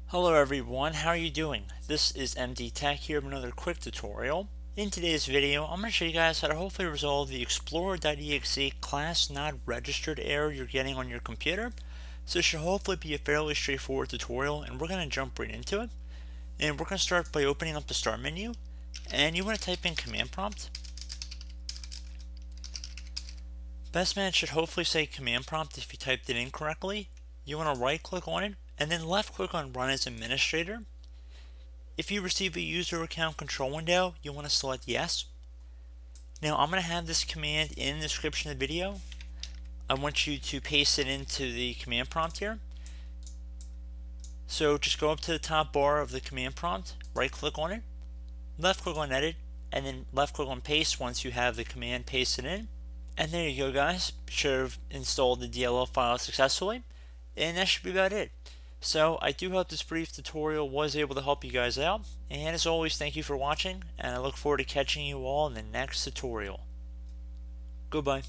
Hello everyone, how are you doing? This is MD Tech here with another quick tutorial. In today's video, I'm going to show you guys how to hopefully resolve the explorer.exe class not registered error you're getting on your computer. So it should hopefully be a fairly straightforward tutorial, and we're going to jump right into it. And we're going to start by opening up the start menu, and you want to type in command prompt. Best man should hopefully say command prompt if you typed it in correctly. You want to right click on it and then left click on run as administrator. If you receive a user account control window, you want to select yes. Now I'm going to have this command in the description of the video. I want you to paste it into the command prompt here. So just go up to the top bar of the command prompt, right click on it, left click on edit, and then left click on paste once you have the command pasted in. And there you go guys, should have installed the DLL file successfully, and that should be about it. So I do hope this brief tutorial was able to help you guys out, and as always thank you for watching, and I look forward to catching you all in the next tutorial. Goodbye.